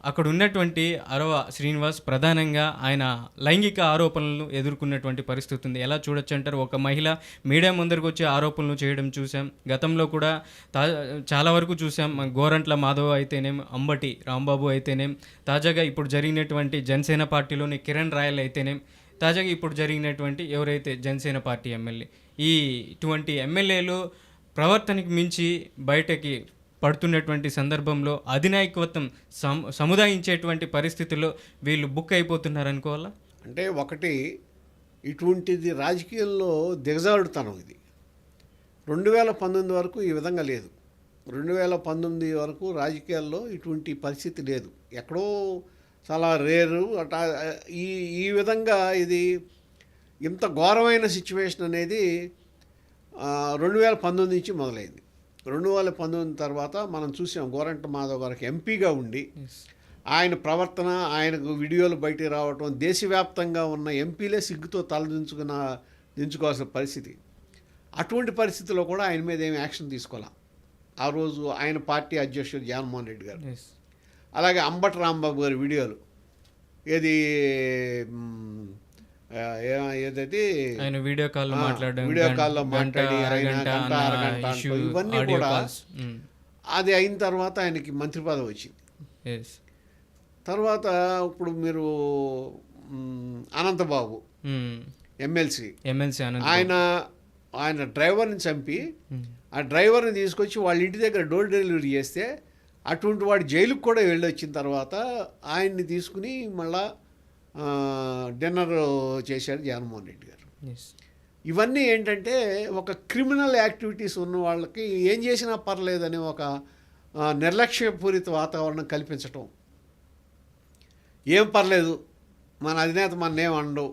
అక్కడ ఉన్నటువంటి అరవ శ్రీనివాస్ ప్రధానంగా ఆయన లైంగిక ఆరోపణలను ఎదుర్కొన్నటువంటి పరిస్థితి ఉంది. ఎలా చూడొచ్చు అంటారు? ఒక మహిళ మీడియా ముందరికి వచ్చి ఆరోపణలు చేయడం చూసాం. గతంలో కూడా చాలా వరకు చూసాం. గోరంట్ల మాధవ్ అయితేనేం, అంబటి రాంబాబు అయితేనేం, తాజాగా ఇప్పుడు జరిగినటువంటి జనసేన పార్టీలోని కిరణ్ రాయల్ అయితేనేం, తాజాగా ఇప్పుడు జరిగినటువంటి ఎవరైతే జనసేన పార్టీ ఎమ్మెల్యే, ఇటువంటి ఎమ్మెల్యేలు ప్రవర్తనకి మించి బయటకి పడుతున్నటువంటి సందర్భంలో అధినాయకత్వం సముదాయించేటువంటి పరిస్థితుల్లో వీళ్ళు బుక్ అయిపోతున్నారు అనుకోవాలా? అంటే ఒకటి, ఇటువంటిది రాజకీయాల్లో దిగజారుడుతనం. ఇది 2019 వరకు ఈ విధంగా లేదు. 2019 వరకు రాజకీయాల్లో ఇటువంటి పరిస్థితి లేదు. ఎక్కడో చాలా రేరు. ఈ విధంగా ఇది ఇంత ఘోరమైన సిచ్యువేషన్ అనేది 2019 నుంచి మొదలైంది. 2019 తర్వాత మనం చూసాం గోరంట్ల మాధవ్ గారికి ఎంపీగా ఉండి ఆయన ప్రవర్తన, ఆయనకు వీడియోలు బయటికి రావటం, దేశవ్యాప్తంగా ఉన్న ఎంపీలే సిగ్గుతో దించుకోవాల్సిన పరిస్థితి. అటువంటి పరిస్థితుల్లో కూడా ఆయన మీద ఏమి యాక్షన్ తీసుకోవాలి. ఆ రోజు ఆయన పార్టీ అధ్యక్షుడు జగన్మోహన్ రెడ్డి గారు, అలాగే అంబటి రాంబాబు గారి వీడియోలు, ఏదైతే ఆయన వీడియో కాల్లో మాట్లాడి ఆయన గంట అరగంట ఇవన్నీ కూడా అది అయిన తర్వాత ఆయనకి మంత్రి పదవి వచ్చింది. తర్వాత ఇప్పుడు మీరు అనంతబాబు ఎమ్మెల్సీ ఆయన డ్రైవర్ని చంపి ఆ డ్రైవర్ని తీసుకొచ్చి వాళ్ళ ఇంటి దగ్గర డోర్ డెలివరీ చేస్తే అటువంటి వాడు జైలుకు కూడా వెళ్ళి వచ్చిన తర్వాత ఆయన్ని తీసుకుని మళ్ళా డిన్నర్ చేశారు జగన్మోహన్ రెడ్డి గారు. ఇవన్నీ ఏంటంటే ఒక క్రిమినల్ యాక్టివిటీస్ ఉన్న వాళ్ళకి ఏం చేసినా పర్లేదని ఒక నిర్లక్ష్యపూరిత వాతావరణం కల్పించటం. ఏం పర్లేదు, మన అధినేత మననేం అనడు,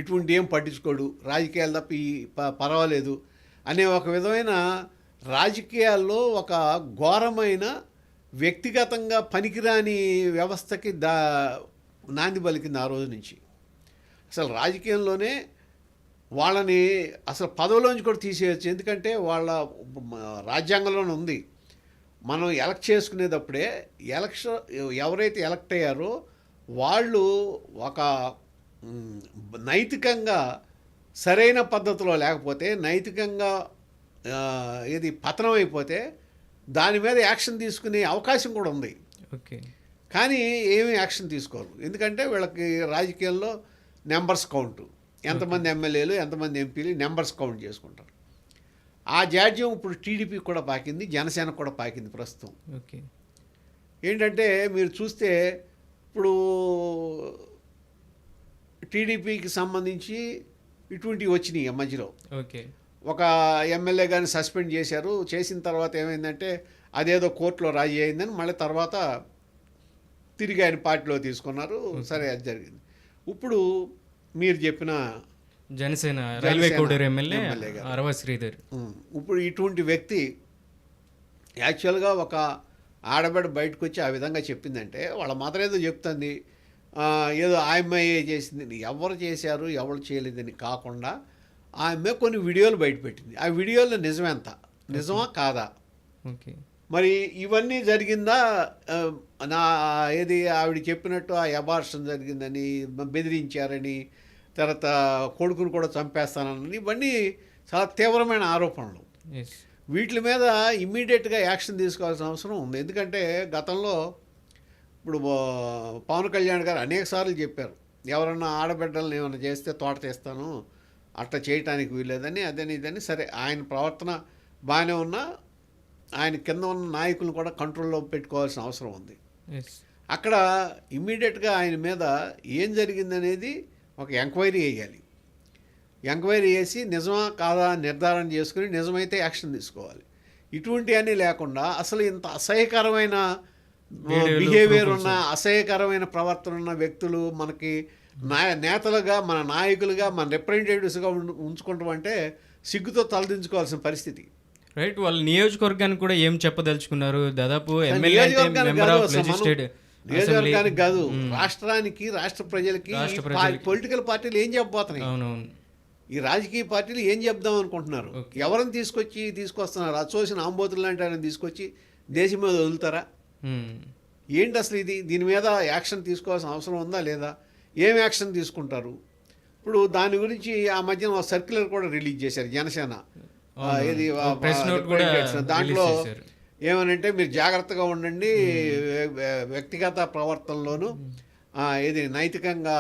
ఇటువంటి ఏం పట్టించుకోడు, రాజకీయాలు తప్ప పర్వాలేదు అనే ఒక విధమైన రాజకీయాల్లో ఒక ఘోరమైన వ్యక్తిగతంగా పనికిరాని వ్యవస్థకి నాంది పలికింది ఆ రోజు నుంచి. అసలు రాజకీయంలోనే వాళ్ళని అసలు పదవిలోంచి కూడా తీసేయచ్చు. ఎందుకంటే వాళ్ళ రాజ్యాంగంలోనే ఉంది, మనం ఎలక్ట్ చేసుకునేటప్పుడే ఎవరైతే ఎలక్ట్ అయ్యారో వాళ్ళు ఒక నైతికంగా సరైన పద్ధతిలో లేకపోతే, నైతికంగా పతనం అయిపోతే దాని మీద యాక్షన్ తీసుకునే అవకాశం కూడా ఉంది. ఓకే, కానీ ఏమీ యాక్షన్ తీసుకోరు. ఎందుకంటే వీళ్ళకి రాజకీయాల్లో నెంబర్స్ కౌంటు, ఎంతమంది ఎమ్మెల్యేలు ఎంతమంది ఎంపీలు నెంబర్స్ కౌంట్ చేసుకుంటారు. ఆ జాడ్యం ఇప్పుడు టీడీపీ కూడా పాకింది, జనసేనకు కూడా పాకింది ప్రస్తుతం. ఓకే, ఏంటంటే మీరు చూస్తే ఇప్పుడు టీడీపీకి సంబంధించి ఇటువంటివి వచ్చినాయి మధ్యలో. ఓకే, ఒక ఎమ్మెల్యే గారిని సస్పెండ్ చేశారు. చేసిన తర్వాత ఏమైందంటే అదేదో కోర్టులో రాజీ అయిందని మళ్ళీ తర్వాత తిరిగి ఆయన పార్టీలో తీసుకున్నారు. సరే, అది జరిగింది. ఇప్పుడు మీరు చెప్పిన జనసేన రైల్వే కోడూరు ఎమ్మెల్యే అరవ శ్రీధర్, ఇప్పుడు ఇటువంటి వ్యక్తి యాక్చువల్గా ఒక ఆడబిడ్డ బయటకు వచ్చి ఆ విధంగా చెప్పిందంటే వాళ్ళ మదర్ ఏదో చెప్తుంది, ఏదో ఆమె చేసింది, ఎవరు చేశారు ఎవరు చేయలేదని కాకుండా ఆమె కొన్ని వీడియోలు బయటపెట్టింది. ఆ వీడియోలో నిజమెంత, నిజమా కాదా? ఓకే, మరి ఇవన్నీ జరిగిందా? ఆవిడ చెప్పినట్టు ఆ అబార్షన్ జరిగిందని, బెదిరించారని, తర్వాత కొడుకును కూడా చంపేస్తానని, ఇవన్నీ చాలా తీవ్రమైన ఆరోపణలు. వీటి మీద ఇమ్మీడియట్గా యాక్షన్ తీసుకోవాల్సిన అవసరం ఉంది. ఎందుకంటే గతంలో ఇప్పుడు పవన్ కళ్యాణ్ గారు అనేకసార్లు చెప్పారు, ఎవరన్నా ఆడబిడ్డలను ఏమైనా చేస్తే తోట తీస్తాను, అట్లా చేయటానికి వీల్లేదని, అదని ఇదని. సరే, ఆయన ప్రవర్తన బాగానే ఉన్నా ఆయన కింద ఉన్న నాయకులను కూడా కంట్రోల్లో పెట్టుకోవాల్సిన అవసరం ఉంది. అక్కడ ఇమ్మీడియట్గా ఆయన మీద ఏం జరిగిందనేది ఒక ఎంక్వైరీ వేయాలి. ఎంక్వైరీ చేసి నిజమా కాదా నిర్ధారణ చేసుకుని నిజమైతే యాక్షన్ తీసుకోవాలి. ఇటువంటివన్నీ లేకుండా అసలు ఇంత అసహ్యకరమైన బిహేవియర్ ఉన్న, అసహ్యకరమైన ప్రవర్తన ఉన్న వ్యక్తులు మనకి నేతలుగా, మన నాయకులుగా, మన రిప్రజెంటేటివ్స్గా ఉంచుకుంటాం అంటే సిగ్గుతో తలదించుకోవాల్సిన పరిస్థితి. రైట్, వాళ్ళ నియోజకవర్గానికి కూడా ఏం చెప్పదలుచుకున్నారు? దాదాపు నియోజకవర్గానికి కాదు, రాష్ట్రానికి, రాష్ట్ర ప్రజలకి పొలిటికల్ పార్టీలు ఏం చెప్పబోతున్నాయి, ఈ రాజకీయ పార్టీలు ఏం చెప్దాం అనుకుంటున్నారు? ఎవరిని తీసుకొస్తున్నారు? అచ్చోసిన ఆంబోతులు లాంటి ఆయన తీసుకొచ్చి దేశం మీద వదులుతారా? ఏంటి అసలు ఇది, దీని మీద యాక్షన్ తీసుకోవాల్సిన అవసరం ఉందా లేదా, ఏం యాక్షన్ తీసుకుంటారు? ఇప్పుడు దాని గురించి ఆ మధ్యన ఒక సర్క్యులర్ కూడా రిలీజ్ చేశారు జనసేన. ఇది ప్రెస్ నోట్ కూడా దాంట్లో రిలీజ్ చేశారు. ఏమనంటే మీరు జాగ్రత్తగా ఉండండి, వ్యక్తిగత ప్రవర్తనలోను ఇది నైతికంగా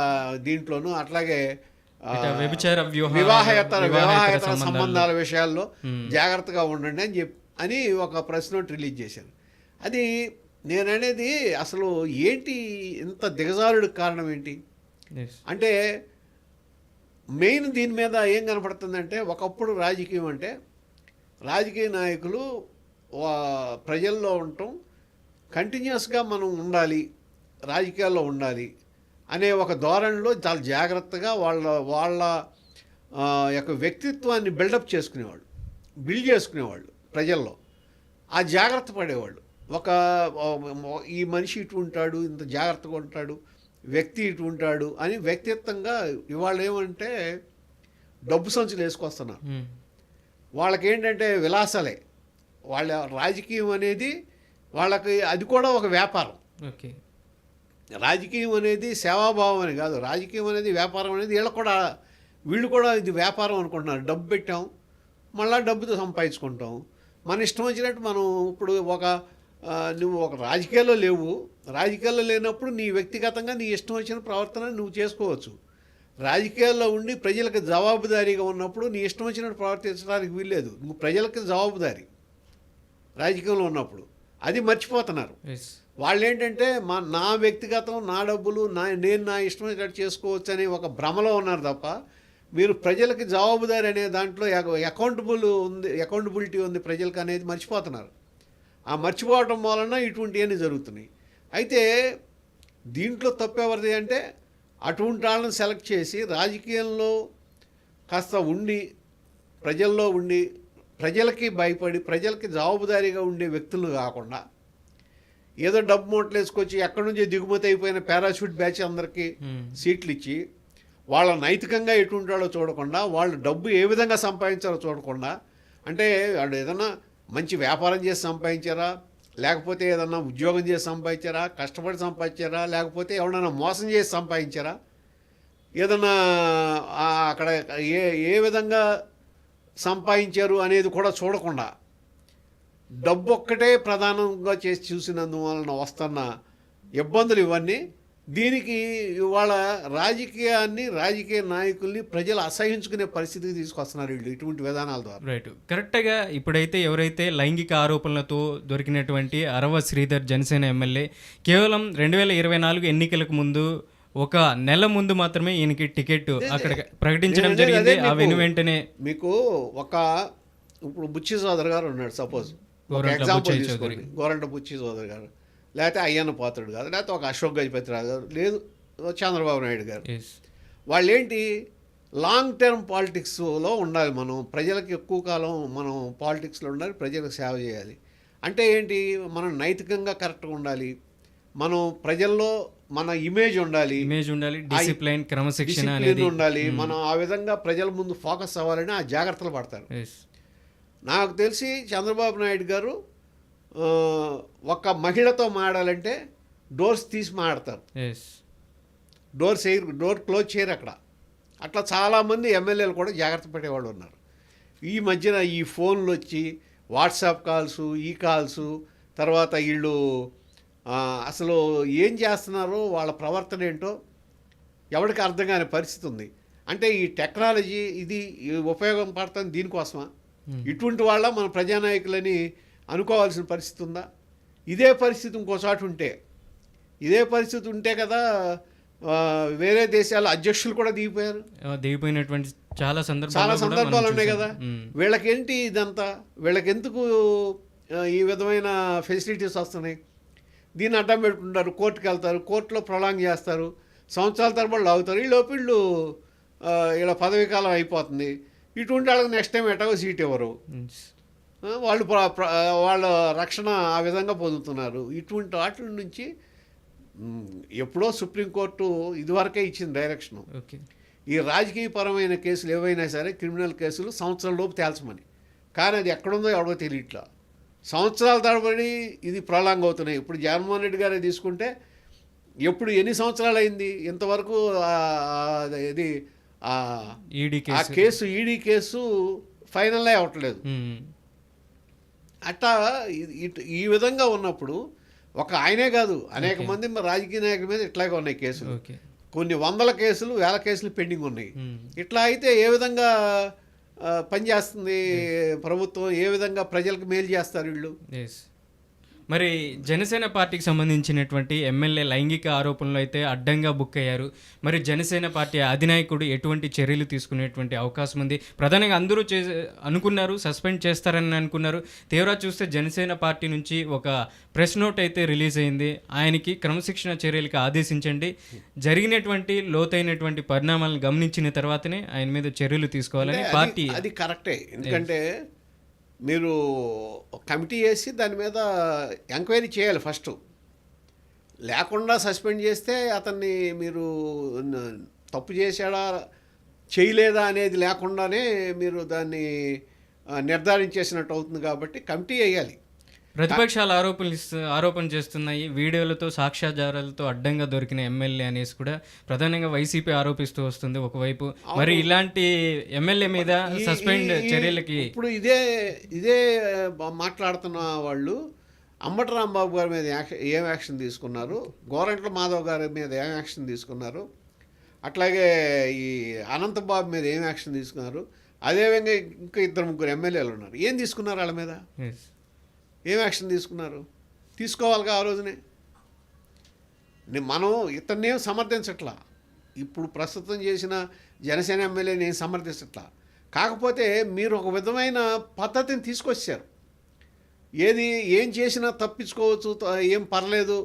దీంట్లోనూ, అట్లాగే వ్యభిచార వివాహేతర సంబంధాల విషయాల్లో జాగ్రత్తగా ఉండండి అని ఒక ప్రెస్ నోట్ రిలీజ్ చేశారు. అది నేననేది అసలు ఏంటి ఇంత దిగజారుడికి కారణం ఏంటి అంటే, మెయిన్ దీని మీద ఏం కనపడుతుందంటే, ఒకప్పుడు రాజకీయం అంటే రాజకీయ నాయకులు ప్రజల్లో ఉండటం, కంటిన్యూస్గా మనం ఉండాలి, రాజకీయాల్లో ఉండాలి అనే ఒక ధోరణిలో చాలా జాగ్రత్తగా వాళ్ళ యొక్క వ్యక్తిత్వాన్ని బిల్డ్ చేసుకునేవాళ్ళు ప్రజల్లో. ఆ జాగ్రత్త పడేవాళ్ళు. ఈ మనిషి ఇటు ఉంటాడు, ఇంత జాగ్రత్తగా ఉంటాడు, వ్యక్తి ఇటు ఉంటాడు అని వ్యక్తిత్వంగా. ఇవాళ ఏమంటే డబ్బు సంచులు వేసుకొస్తున్నారు. వాళ్ళకేంటంటే విలాసాలే. వాళ్ళ రాజకీయం అనేది వాళ్ళకి అది కూడా ఒక వ్యాపారం. ఓకే, రాజకీయం అనేది సేవాభావం అని కాదు, రాజకీయం అనేది వ్యాపారం అనేది వీళ్ళు కూడా ఇది వ్యాపారం అనుకుంటున్నారు. డబ్బు పెట్టాం, మళ్ళీ డబ్బుతో సంపాదించుకుంటాం, మన ఇష్టం వచ్చినట్టు మనం. ఇప్పుడు నువ్వు ఒక రాజకీయాల్లో లేవు, రాజకీయాల్లో లేనప్పుడు నీ వ్యక్తిగతంగా నీ ఇష్టం వచ్చిన ప్రవర్తన నువ్వు చేసుకోవచ్చు. రాజకీయాల్లో ఉండి ప్రజలకు జవాబుదారీగా ఉన్నప్పుడు నీ ఇష్టం వచ్చినట్టు ప్రవర్తించడానికి వీల్లేదు. నువ్వు ప్రజలకు జవాబుదారీ రాజకీయంలో ఉన్నప్పుడు. అది మర్చిపోతున్నారు వాళ్ళు. ఏంటంటే నా వ్యక్తిగతం, నా డబ్బులు, నేను నా ఇష్టం వచ్చినట్టు చేసుకోవచ్చు అనే ఒక భ్రమలో ఉన్నారు తప్ప, మీరు ప్రజలకి జవాబుదారీ అనే దాంట్లో అకౌంటబిలిటీ ఉంది ప్రజలకు అనేది మర్చిపోతున్నారు. ఆ మర్చిపోవటం వలన ఇటువంటివన్నీ జరుగుతున్నాయి. అయితే దీంట్లో తప్పెవరిది అంటే, అటువంటి వాళ్ళని సెలెక్ట్ చేసి రాజకీయంలో కాస్త ఉండి, ప్రజల్లో ఉండి, ప్రజలకి భయపడి, ప్రజలకి జవాబుదారీగా ఉండే వ్యక్తులు కాకుండా, ఏదో డబ్బు మూటలు వేసుకొచ్చి ఎక్కడి నుంచో దిగుమతి అయిపోయిన పారాషూట్ బ్యాచ్ అందరికీ సీట్లు ఇచ్చి, వాళ్ళ నైతికంగా ఎటుంటాడో చూడకుండా, వాళ్ళు డబ్బు ఏ విధంగా సంపాదించారో చూడకుండా, అంటే వాళ్ళు ఏదన్నా మంచి వ్యాపారం చేసి సంపాదించారా, లేకపోతే ఏదన్నా ఉద్యోగం చేసి సంపాదించారా, కష్టపడి సంపాదించారా, లేకపోతే ఎవడన్నా మోసం చేసి సంపాదించారా, ఏదన్నా అక్కడ ఏ విధంగా సంపాదించారు అనేది కూడా చూడకుండా డబ్బు ఒక్కటే ప్రధానంగా చేసి చూసినందువలన వస్తున్న ఇబ్బందులు ఇవన్నీ. దీనికి ఇవాళ రాజకీయ నాయకుల్ని ప్రజలు అసహించుకునే పరిస్థితికి తీసుకొస్తున్నారు వీళ్ళు ఇటువంటి విధానాల ద్వారా. రైట్, కరెక్ట్గా ఇప్పుడైతే ఎవరైతే లైంగిక ఆరోపణలతో దొరికినటువంటి అరవ శ్రీధర్ జనసేన ఎమ్మెల్యే, కేవలం 2024 ఎన్నికలకు ముందు ఒక నెల ముందు మాత్రమే ఈయనకి టికెట్ అక్కడ ప్రకటించడం జరిగింది. ఆ వెంటనే మీకు ఇప్పుడు బుచ్చి సోదర్ గారు ఉన్నాడు, సపోజ్ ఎగ్జాంపుల్ తీసుకోండి, గోరంట బుచ్చి సోదర్ గారు, లేకపోతే అయ్యన్న పాత్రుడు గారు, లేకపోతే ఒక అశోక్ గజపతిరాజు గారు, లేదు చంద్రబాబు నాయుడు గారు. వాళ్ళు ఏంటి, లాంగ్ టర్మ్ పాలిటిక్స్లో ఉండాలి. మనం ప్రజలకు ఎక్కువ కాలం మనం పాలిటిక్స్లో ఉండాలి, ప్రజలకు సేవ చేయాలి. అంటే ఏంటి, మనం నైతికంగా కరెక్ట్గా ఉండాలి, మనం ప్రజల్లో మన ఇమేజ్ ఉండాలి, డిసిప్లిన్, క్రమశిక్షణ ఉండాలి. మనం ఆ విధంగా ప్రజల ముందు ఫోకస్ అవ్వాలని ఆ జాగ్రత్తలు పడతారు. నాకు తెలిసి చంద్రబాబు నాయుడు గారు ఒక మహిళతో మాడాలంటే డోర్స్ తీసి మాడతారు, డోర్ క్లోజ్ చేయరు అక్కడ. అట్లా చాలామంది ఎమ్మెల్యేలు కూడా జాగ్రత్త పడేవాళ్ళు ఉన్నారు. ఈ మధ్యన ఈ ఫోన్లు వచ్చి వాట్సాప్ కాల్స్, ఈ కాల్స్, తర్వాత వీళ్ళు అసలు ఏం చేస్తున్నారో వాళ్ళ ప్రవర్తన ఏంటో ఎవరికి అర్థం కాని పరిస్థితి ఉంది. అంటే ఈ టెక్నాలజీ ఇది ఉపయోగం పడుతుంది దీనికోసమా? ఇటువంటి వాళ్ళ మన ప్రజానాయకులని అనుకోవాల్సిన పరిస్థితి ఉందా? ఇదే పరిస్థితి ఇంకోసారి ఉంటే కదా వేరే దేశాల అధ్యక్షులు కూడా దిగిపోయినటువంటి చాలా సందర్భాలు ఉన్నాయి కదా. వీళ్ళకేంటి ఇదంతా, వీళ్ళకెందుకు ఈ విధమైన ఫెసిలిటీస్ వస్తున్నాయి? దీన్ని అడ్డం పెట్టుకుంటారు, కోర్టుకు వెళ్తారు, కోర్టులో ప్రొలాంగ్ చేస్తారు, సంవత్సరాల తరబడి లాగుతారు. వీళ్ళు ఇలా పదవీ కాలం అయిపోతుంది. ఇటువంటి వాళ్ళకి నెక్స్ట్ టైం ఎటాగో సీట్ ఇవ్వరు, వాళ్ళు వాళ్ళ రక్షణ ఆ విధంగా పొందుతున్నారు. ఇటువంటి వాటి నుంచి ఎప్పుడో సుప్రీంకోర్టు ఇదివరకే ఇచ్చిన డైరెక్షను, ఈ రాజకీయపరమైన కేసులు ఏవైనా సరే, క్రిమినల్ కేసులు సంవత్సరం లోపు తేల్చమని. కానీ అది ఎక్కడుందో ఎవడో తెలియట్లా. సంవత్సరాల తరబడి ఇది ప్రొలాంగ్ అవుతున్నాయి. ఇప్పుడు జగన్మోహన్ రెడ్డి గారే తీసుకుంటే ఎప్పుడు ఎన్ని సంవత్సరాలు అయింది ఇంతవరకు ఇది ఈడీ ఆ కేసు ఈడీ కేసు ఫైనల్ అవ్వట్లేదు. అట్టా ఈ విధంగా ఉన్నప్పుడు ఒక ఆయనే కాదు అనేక మంది రాజకీయ నాయకుల మీద ఇట్లాగే ఉన్నాయి కేసులు. కొన్ని వందల కేసులు, వేల కేసులు పెండింగ్ ఉన్నాయి. ఇట్లా అయితే ఏ విధంగా పనిచేస్తుంది ప్రభుత్వం? ఏ విధంగా ప్రజలకు మేలు చేస్తారు వీళ్ళు? మరి జనసేన పార్టీకి సంబంధించినటువంటి ఎమ్మెల్యే లైంగిక ఆరోపణలు అయితే అడ్డంగా బుక్ అయ్యారు. మరి జనసేన పార్టీ అధినాయకుడు ఎటువంటి చర్యలు తీసుకునేటువంటి అవకాశం ఉంది? ప్రధానంగా అందరూ అనుకున్నారు సస్పెండ్ చేస్తారని అనుకున్నారు. తీవ్ర చూస్తే జనసేన పార్టీ నుంచి ఒక ప్రెస్ నోట్ అయితే రిలీజ్ అయింది. ఆయనకి క్రమశిక్షణ చర్యలకు ఆదేశించండి, జరిగినటువంటి లోతైనటువంటి పరిణామాలను గమనించిన తర్వాతనే ఆయన మీద చర్యలు తీసుకోవాలని పార్టీ. అది కరెక్టే, ఎందుకంటే మీరు కమిటీ వేసి దాని మీద ఎంక్వైరీ చేయాలి ఫస్ట్. లేకుండా సస్పెండ్ చేస్తే అతన్ని మీరు తప్పు చేశాడా చేయలేదా అనేది లేకుండానే మీరు దాన్ని నిర్ధారించేసినట్టు అవుతుంది. కాబట్టి కమిటీ వేయాలి. ప్రతిపక్షాలు ఆరోపణ చేస్తున్నాయి. వీడియోలతో సాక్ష్యాధారాలతో అడ్డంగా దొరికిన ఎమ్మెల్యే అనేసి కూడా ప్రధానంగా వైసీపీ ఆరోపిస్తూ వస్తుంది ఒకవైపు. మరి ఇలాంటి ఎమ్మెల్యే మీద సస్పెండ్ చర్యలకి ఇప్పుడు ఇదే మాట్లాడుతున్న వాళ్ళు అంబటి రాంబాబు గారి మీద ఏం యాక్షన్ తీసుకున్నారు, గోరంట్ల మాధవ్ గారి మీద ఏం యాక్షన్ తీసుకున్నారు, అట్లాగే ఈ అనంతబాబు మీద ఏం యాక్షన్ తీసుకున్నారు, అదేవిధంగా ఇంకా 2-3 ఎమ్మెల్యేలు ఉన్నారు. ఏం తీసుకున్నారు వాళ్ళ మీద? ఏం యాక్షన్ తీసుకున్నారు? తీసుకోవాలిగా ఆ రోజునే. మనం ఇతన్నేం సమర్థించట్లా, ఇప్పుడు ప్రస్తుతం చేసిన జనసేన ఎమ్మెల్యే నేను సమర్థించట్లా. కాకపోతే మీరు ఒక విధమైన పద్ధతిని తీసుకొచ్చారు. ఏం చేసినా తప్పించుకోవచ్చు, ఏం పర్లేదు,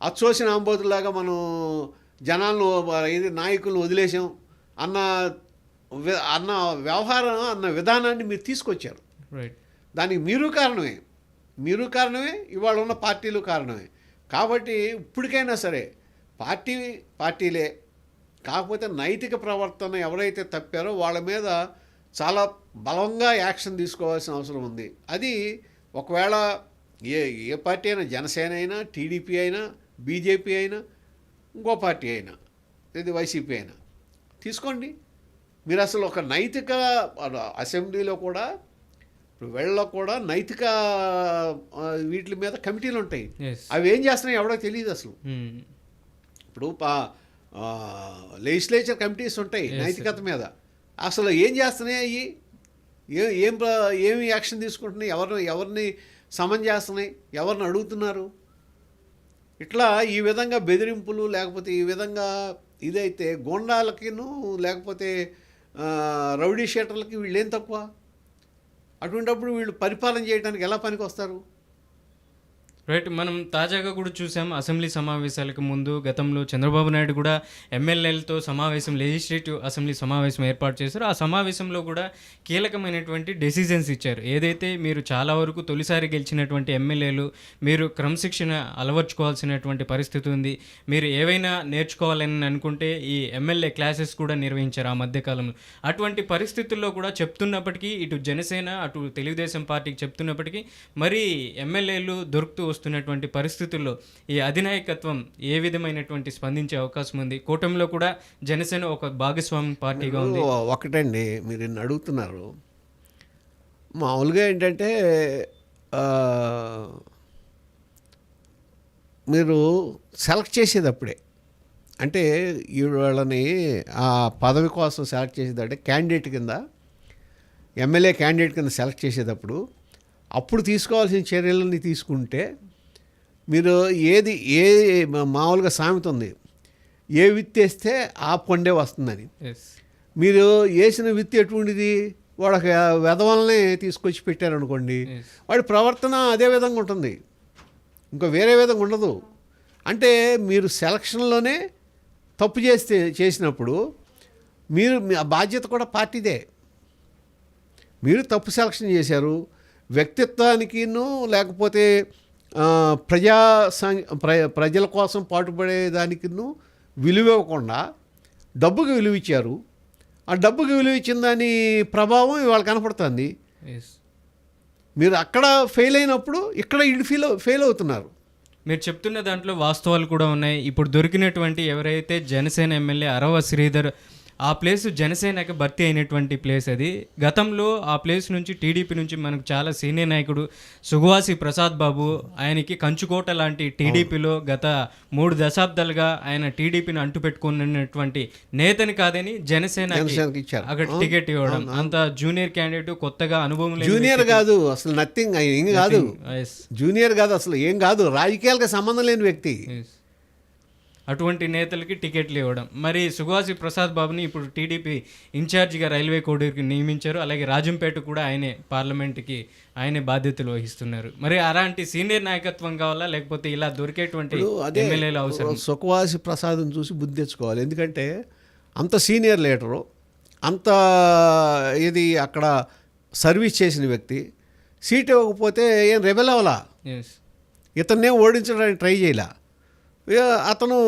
అచ్చోసిన అంబోతులాగా మనం జనాలను నాయకులను వదిలేసాం అన్న వ్యవహారం అన్న విధానాన్ని మీరు తీసుకొచ్చారు. దానికి మీరు కారణమే, ఇవాళ ఉన్న పార్టీలు కారణమే. కాబట్టి ఇప్పటికైనా సరే పార్టీలే, కాకపోతే నైతిక ప్రవర్తన ఎవరైతే తప్పారో వాళ్ళ మీద చాలా బలంగా యాక్షన్ తీసుకోవాల్సిన అవసరం ఉంది. అది ఒకవేళ ఏ పార్టీ అయినా, జనసేన అయినా, టీడీపీ అయినా, బీజేపీ అయినా, ఇంకో పార్టీ అయినా, ఇది వైసీపీ అయినా తీసుకోండి. మీరు అసలు ఒక నైతిక అసెంబ్లీలో కూడా కూడా నైతిక వీటి మీద కమిటీలు ఉంటాయి. అవి ఏం చేస్తున్నాయి ఎవడో తెలియదు అసలు. ఇప్పుడు లెజిస్లేచర్ కమిటీస్ ఉంటాయి నైతికత మీద. అసలు ఏం చేస్తున్నాయి అవి? ఏమి యాక్షన్ తీసుకుంటున్నాయి? ఎవరిని సమన్ చేస్తున్నాయి? ఎవరిని అడుగుతున్నారు? ఇట్లా ఈ విధంగా బెదిరింపులు, లేకపోతే ఈ విధంగా ఇదైతే గోండాలకిను లేకపోతే రౌడీ షీటర్లకి వీళ్ళేం తక్కువ? అటువంటిప్పుడు వీళ్ళు పరిపాలన చేయడానికి ఎలా పనికి వస్తారు? రైట్. మనం తాజాగా కూడా చూసాం అసెంబ్లీ సమావేశాలకు ముందు గతంలో చంద్రబాబు నాయుడు కూడా ఎమ్మెల్యేలతో లెజిస్లేటివ్ అసెంబ్లీ సమావేశం ఏర్పాటు చేశారు. ఆ సమావేశంలో కూడా కీలకమైనటువంటి డెసిజన్స్ ఇచ్చారు. ఏదైతే మీరు చాలా వరకు తొలిసారి గెలిచినటువంటి ఎమ్మెల్యేలు మీరు క్రమశిక్షణ అలవర్చుకోవాల్సినటువంటి పరిస్థితి ఉంది, మీరు ఏవైనా నేర్చుకోవాలని అనుకుంటే ఈ ఎమ్మెల్యే క్లాసెస్ కూడా నిర్వహించారు ఆ మధ్యకాలంలో. అటువంటి పరిస్థితుల్లో కూడా చెప్తున్నప్పటికీ ఇటు జనసేన అటు తెలుగుదేశం పార్టీకి చెప్తున్నప్పటికీ మరి ఎమ్మెల్యేలు దొరుకుతూ వస్తున్నటువంటి పరిస్థితుల్లో ఈ అధినాయకత్వం ఏ విధమైనటువంటి స్పందించే అవకాశం ఉంది? కూటమిలో కూడా జనసేన ఒక భాగస్వామి పార్టీగా ఉంది. ఒకటండి, మీరు ఇన్ని అడుగుతున్నారు. మామూలుగా ఏంటంటే మీరు సెలెక్ట్ చేసేటప్పుడే, అంటే వాళ్ళని ఆ పదవి కోసం సెలెక్ట్ చేసేదంటే క్యాండిడేట్ కింద, ఎమ్మెల్యే క్యాండిడేట్ కింద సెలెక్ట్ చేసేటప్పుడు అప్పుడు తీసుకోవాల్సిన చర్యలని తీసుకుంటే మీరు మామూలుగా సామెత ఉంది, ఏ విత్తి వేస్తే ఆ పండే వస్తుందని. మీరు వేసిన విత్తి ఎటువంటిది? వాడు వెధవల్ని తీసుకొచ్చి పెట్టారనుకోండి, వాడి ప్రవర్తన అదే విధంగా ఉంటుంది, ఇంకా వేరే విధంగా ఉండదు. అంటే మీరు సెలక్షన్లోనే తప్పు చేసినప్పుడు ఆ బాధ్యత కూడా పార్టీదే. మీరు తప్పు సెలక్షన్ చేశారు, వ్యక్తిత్వానికిను లేకపోతే ప్రజల కోసం పాటుపడేదానికిను విలువ ఇవ్వకుండా డబ్బుకి విలువ ఇచ్చారు. ఆ డబ్బుకి విలువ ఇచ్చిన దాని ప్రభావం ఇవాళ కనపడుతుంది. మీరు అక్కడ ఫెయిల్ అయినప్పుడు ఇక్కడ ఇటు ఫెయిల్ అవుతున్నారు. మీరు చెప్తున్న దాంట్లో వాస్తవాలు కూడా ఉన్నాయి. ఇప్పుడు దొరికినటువంటి ఎవరైతే జనసేన ఎమ్మెల్యే అరవ శ్రీధర్, ఆ ప్లేస్ జనసేనకి భర్తీ అయినటువంటి ప్లేస్ అది. గతంలో ఆ ప్లేస్ నుంచి టీడీపీ నుంచి మనకు చాలా సీనియర్ నాయకుడు సుగవాసి ప్రసాద్ బాబు, ఆయనకి కంచుకోట లాంటి టీడీపీలో గత 3 దశాబ్దాలుగా ఆయన టీడీపీని అంటుపెట్టుకున్నటువంటి నేతని కాదని జనసేనకి ఇచ్చారు అక్కడ టికెట్ ఇవ్వడం. అంత జూనియర్ క్యాండిడేట్, కొత్తగా అనుభవం లేని జూనియర్ కాదు అసలు, నథింగ్, ఏం కాదు, Yes. జూనియర్ కాదు అసలు, ఏం కాదు, రాజకీయాలకు సంబంధం లేని వ్యక్తి. Yes. అటువంటి నేతలకి టికెట్లు ఇవ్వడం. మరి సుగవాసి ప్రసాద్ బాబుని ఇప్పుడు టీడీపీ ఇన్ఛార్జిగా రైల్వే కోడూరుకి నియమించారు. అలాగే రాజంపేట కూడా ఆయనే పార్లమెంట్కి ఆయనే బాధ్యతలు వహిస్తున్నారు. మరి అలాంటి సీనియర్ నాయకత్వం కావాలా, లేకపోతే ఇలా దొరికేటువంటి ఎమ్మెల్యేలు అవసరం? సుఖవాసి ప్రసాద్ని చూసి బుద్ధి తెచ్చుకోవాలి. ఎందుకంటే అంత సీనియర్ లీడరు, అంత ఇది అక్కడ సర్వీస్ చేసిన వ్యక్తి, సీట్ ఇవ్వకపోతే ఏం రెబెల్ అవ్వలా, Yes. ఇతన్నే ఓడించడానికి ట్రై చేయలే. అతను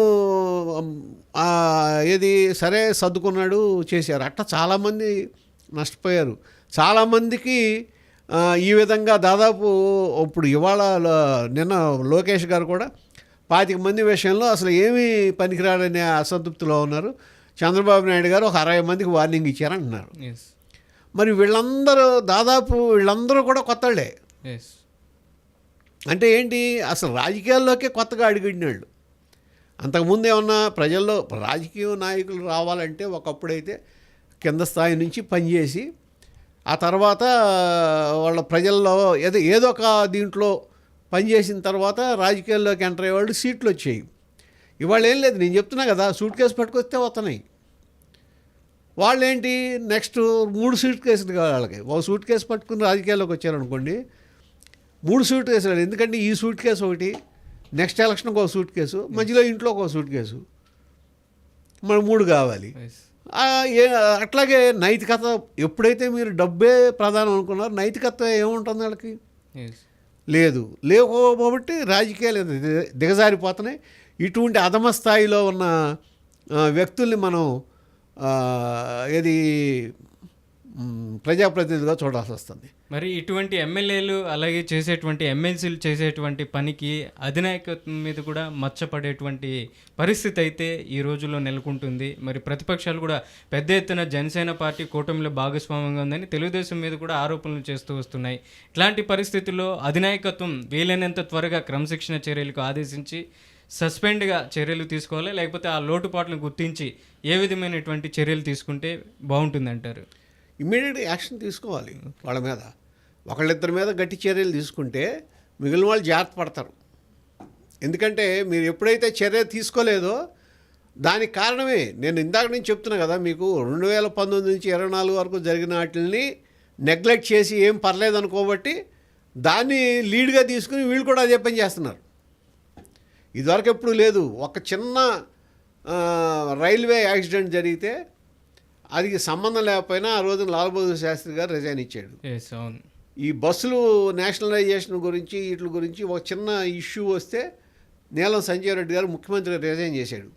ఏది సరే సర్దుకున్నాడు, చేశారు. అట్లా చాలామంది నష్టపోయారు. చాలామందికి ఈ విధంగా దాదాపు ఇప్పుడు ఇవాళ నిన్న లోకేష్ గారు కూడా 25 మంది విషయంలో అసలు ఏమీ పనికిరాడనే అసంతృప్తిలో ఉన్నారు. చంద్రబాబు నాయుడు గారు ఒక 60 మందికి వార్నింగ్ ఇచ్చారంటున్నారు. Yes. మరి వీళ్ళందరూ కూడా కొత్తళ్ళే. Yes. అంటే ఏంటి, అసలు రాజకీయాల్లోకే కొత్తగా అడుగుడినాళ్ళు. అంతకుముందు ఏమన్నా ప్రజల్లో రాజకీయ నాయకులు రావాలంటే ఒకప్పుడైతే కింద స్థాయి నుంచి పనిచేసి ఆ తర్వాత వాళ్ళ ప్రజల్లో ఏదో ఒక దీంట్లో పనిచేసిన తర్వాత రాజకీయాల్లోకి ఎంటర్ అయ్యేవాళ్ళు, సీట్లు వచ్చాయి. ఇవాళ ఏం లేదు, నేను చెప్తున్నా కదా, సూట్ కేసు పట్టుకొస్తే వస్తున్నాయి. వాళ్ళేంటి నెక్స్ట్ 3 సూట్ కేసులు కావాలి వాళ్ళకి. ఒక సూట్ కేసు పట్టుకుని రాజకీయాల్లోకి వచ్చారనుకోండి, 3 సూట్ కేసులు. ఎందుకంటే ఈ సూట్ కేసు ఒకటి, నెక్స్ట్ ఎలక్షన్కి ఒక సూట్ కేసు, మధ్యలో ఇంట్లో ఒక సూట్ కేసు, మరి 3 కావాలి. Yes. అట్లాగే నైతికత, ఎప్పుడైతే మీరు డబ్బే ప్రధానం అనుకున్నారు, నైతికత ఏముంటుంది వాళ్ళకి? Yes. లేకపోబట్టి రాజకీయాలు దిగజారిపోతున్నాయి. ఇటువంటి అధమ స్థాయిలో ఉన్న వ్యక్తుల్ని మనం ప్రజాప్రతినిధిగా చూడాల్సి వస్తుంది. మరి ఇటువంటి ఎమ్మెల్యేలు అలాగే చేసేటువంటి ఎమ్మెల్సీలు చేసేటువంటి పనికి అధినాయకత్వం మీద కూడా మచ్చపడేటువంటి పరిస్థితి అయితే ఈ రోజుల్లో నెలకొంటుంది. మరి ప్రతిపక్షాలు కూడా పెద్ద ఎత్తున జనసేన పార్టీ కూటమిలో భాగస్వామ్యంగా ఉందని తెలుగుదేశం మీద కూడా ఆరోపణలు చేస్తూ వస్తున్నాయి. ఇట్లాంటి పరిస్థితుల్లో అధినాయకత్వం వీలైనంత త్వరగా క్రమశిక్షణ చర్యలకు ఆదేశించి సస్పెండ్గా చర్యలు తీసుకోవాలి, లేకపోతే ఆ లోటుపాట్లను గుర్తించి ఏ విధమైనటువంటి చర్యలు తీసుకుంటే బాగుంటుందంటారు? ఇమ్మీడియట్గా యాక్షన్ తీసుకోవాలి వాళ్ళ మీద. ఒకళ్ళిద్దరి మీద గట్టి చర్యలు తీసుకుంటే మిగిలిన వాళ్ళు జాగ్రత్త పడతారు. ఎందుకంటే మీరు ఎప్పుడైతే చర్య తీసుకోలేదో దానికి కారణమే నేను ఇందాక నుంచి చెప్తున్నా కదా మీకు, 2019 నుంచి 24 వరకు జరిగిన వాటిని నెగ్లెక్ట్ చేసి ఏం పర్లేదు అనుకోబట్టి దాన్ని లీడ్గా తీసుకుని వీళ్ళు కూడా అదే పని చేస్తున్నారు. ఇదివరకు ఎప్పుడు లేదు. ఒక చిన్న రైల్వే యాక్సిడెంట్ జరిగితే అది సంబంధం లేకపోయినా ఆ రోజున లాల్ బహదూర్ శాస్త్రి గారు రిజైన్ ఇచ్చాడు. ఈ బస్సులు నేషనలైజేషన్ గురించి వీటి గురించి ఒక చిన్న ఇష్యూ వస్తే నీలం సంజయ్ రెడ్డి గారు ముఖ్యమంత్రి రిజైన్ చేశాడు.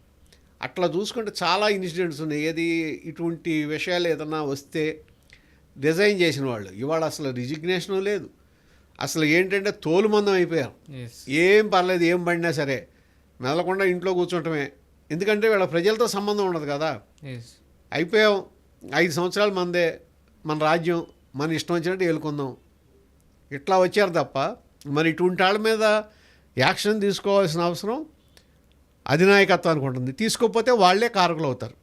అట్లా చూసుకుంటే చాలా ఇన్సిడెంట్స్ ఉన్నాయి. ఇటువంటి విషయాలు ఏదన్నా వస్తే రిజైన్ చేసిన వాళ్ళు ఇవాళ అసలు రిజిగ్నేషన్ లేదు. అసలు ఏంటంటే తోలుమందం అయిపోయారు. ఏం పర్లేదు, ఏం పడినా సరే మెదలకుండా ఇంట్లో కూర్చోటమే. ఎందుకంటే వీళ్ళ ప్రజలతో సంబంధం ఉండదు కదా. అయిపోయాం, 5 సంవత్సరాలు మనదే, మన రాజ్యం, మన ఇష్టం వచ్చినట్టు ఏలుకుందాం, ఇట్లా వచ్చారు తప్ప మరి ఇటువంటి వాళ్ళ మీద యాక్షన్ తీసుకోవాల్సిన అవసరం అధినాయకత్వానికి ఉంటుంది. తీసుకోకపోతే వాళ్ళే కారకులు అవుతారు.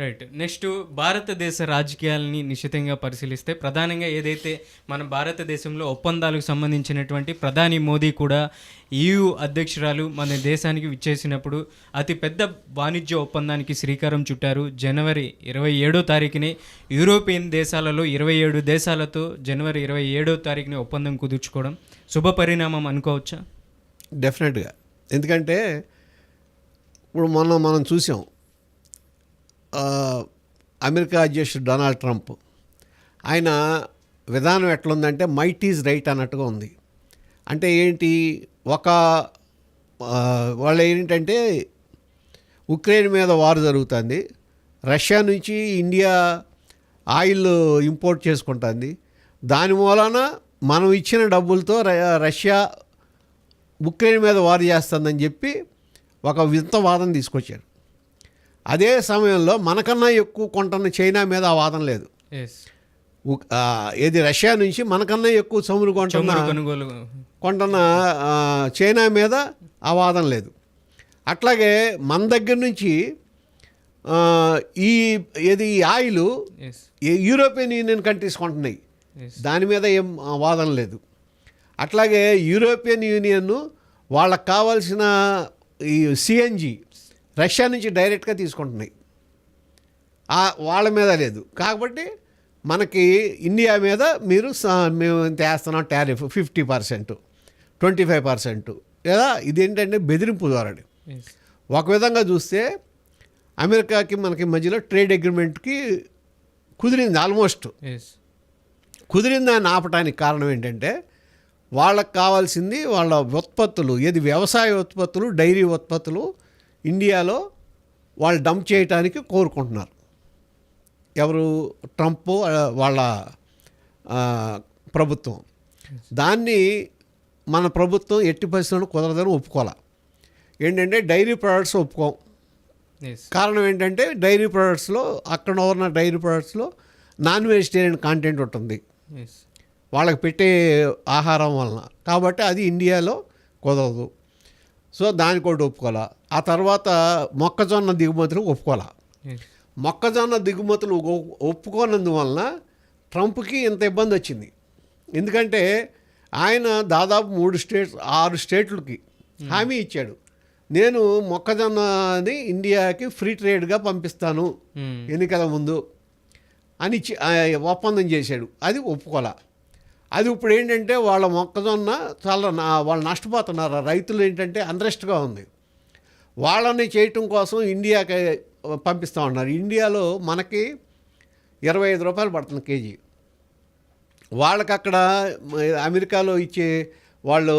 రైట్. నెక్స్ట్ భారతదేశ రాజకీయాలని నిశ్చితంగా పరిశీలిస్తే ప్రధానంగా ఏదైతే మన భారతదేశంలో ఒప్పందాలకు సంబంధించినటువంటి ప్రధాని మోదీ కూడా EU అధ్యక్షురాలు మన దేశానికి విచ్చేసినప్పుడు అతిపెద్ద వాణిజ్య ఒప్పందానికి శ్రీకారం చుట్టారు. జనవరి 27వ తారీఖుని యూరోపియన్ దేశాలలో 27 దేశాలతో జనవరి 27వ తారీఖుని ఒప్పందం కుదుర్చుకోవడం శుభ పరిణామం అనుకోవచ్చా? డెఫినెట్గా. ఎందుకంటే ఇప్పుడు మనం చూసాం, అమెరికా అధ్యక్షుడు డొనాల్డ్ ట్రంప్ ఆయన విధానం ఎట్లుందంటే మైట్ ఈజ్ రైట్ అన్నట్టుగా ఉంది. అంటే ఏంటి, వాళ్ళు ఏంటంటే ఉక్రెయిన్ మీద వార్ జరుగుతుంది, రష్యా నుంచి ఇండియా ఆయిల్ ఇంపోర్ట్ చేసుకుంటుంది, దాని మూలాన మనం ఇచ్చిన డబ్బులతో రష్యా ఉక్రెయిన్ మీద వారు చేస్తుందని చెప్పి ఒక వింత వాదన తీసుకొచ్చారు. అదే సమయంలో మనకన్నా ఎక్కువ కొంటున్న చైనా మీద ఆ వాదన లేదు. ఏది రష్యా నుంచి మనకన్నా ఎక్కువ చమురు కొంటున్న చైనా మీద ఆ వాదన లేదు. అట్లాగే మన దగ్గర నుంచి ఈ ఆయిల్ యూరోపియన్ యూనియన్ కంట్రీస్ కొంటున్నాయి, దాని మీద ఏం వాదన లేదు. అట్లాగే యూరోపియన్ యూనియన్ వాళ్ళకి కావాల్సిన ఈ సిఎన్జి రష్యా నుంచి డైరెక్ట్గా తీసుకుంటున్నాయి, వాళ్ళ మీద లేదు. కాబట్టి మనకి ఇండియా మీద మేము వేస్తున్నాం టారిఫ్ 50%, 25%, లేదా ఇదేంటంటే బెదిరింపు ధోరణి. ఒక విధంగా చూస్తే అమెరికాకి మనకి మధ్యలో ట్రేడ్ అగ్రిమెంట్కి కుదిరింది, ఆల్మోస్ట్ కుదిరిందని ఆపడానికి కారణం ఏంటంటే వాళ్ళకి కావాల్సింది వాళ్ళ ఉత్పత్తులు, వ్యవసాయ ఉత్పత్తులు, డైరీ ఉత్పత్తులు ఇండియాలో వాళ్ళు డంప్ చేయడానికి కోరుకుంటున్నారు. ఎవరు? ట్రంప్ వాళ్ళ ప్రభుత్వం. దాన్ని మన ప్రభుత్వం ఎట్టి పరిస్థితుల్లో కుదరదని ఒప్పుకోవాలి. ఏంటంటే డైరీ ప్రొడక్ట్స్ ఒప్పుకోం. కారణం ఏంటంటే డైరీ ప్రొడక్ట్స్లో అక్కడ ఉన్న డైరీ ప్రొడక్ట్స్లో నాన్ వెజిటేరియన్ కాంటెంట్ ఉంటుంది వాళ్ళకి పెట్టే ఆహారం వలన. కాబట్టి అది ఇండియాలో కుదరదు. సో దానికి ఒకటి ఒప్పుకోవాలా. ఆ తర్వాత మొక్కజొన్న దిగుమతులు ఒప్పుకోవాలా. మొక్కజొన్న దిగుమతులు ఒప్పుకోనందువలన ట్రంప్కి ఇంత ఇబ్బంది వచ్చింది. ఎందుకంటే ఆయన దాదాపు 6 స్టేట్లకి హామీ ఇచ్చాడు, నేను మొక్కజొన్నని ఇండియాకి ఫ్రీ ట్రేడ్గా పంపిస్తాను ఎన్నికల ముందు అని ఒప్పందం చేశాడు. అది ఒప్పుకోలే. అది ఇప్పుడు ఏంటంటే వాళ్ళ మొక్కజొన్న వాళ్ళు నష్టపోతున్నారు. రైతులు ఏంటంటే అన్రెస్ట్గా ఉంది. వాళ్ళని చేయటం కోసం ఇండియాకి పంపిస్తూ ఉన్నారు. ఇండియాలో మనకి 25 రూపాయలు పడుతుంది కేజీ. వాళ్ళకి అక్కడ అమెరికాలో ఇచ్చే వాళ్ళు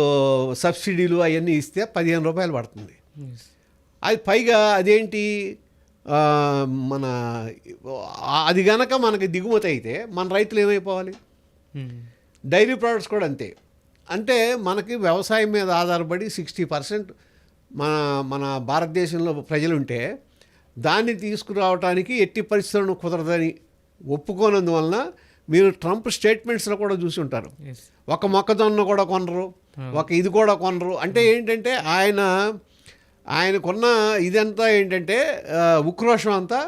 సబ్సిడీలు అవన్నీ ఇస్తే 15 రూపాయలు పడుతుంది. అది పైగా అదేంటి మన అది గనక మనకి దిగుమతి అయితే మన రైతులు ఏమైపోవాలి? డైరీ ప్రోడక్ట్స్ కూడా అంతే. అంటే మనకి వ్యవసాయం మీద ఆధారపడి 60% మన భారతదేశంలో ప్రజలు ఉంటే దాన్ని తీసుకురావడానికి ఎట్టి పరిస్థితులను కుదరదని ఒప్పుకోనందువలన మీరు ట్రంప్ స్టేట్మెంట్స్లో కూడా చూసి ఉంటారు. ఒక మొక్కజొన్న కూడా కొనరు, ఒక ఇది కూడా కొనరు. అంటే ఏంటంటే ఆయనకున్న ఇదంతా ఏంటంటే ఉక్రోషం అంతా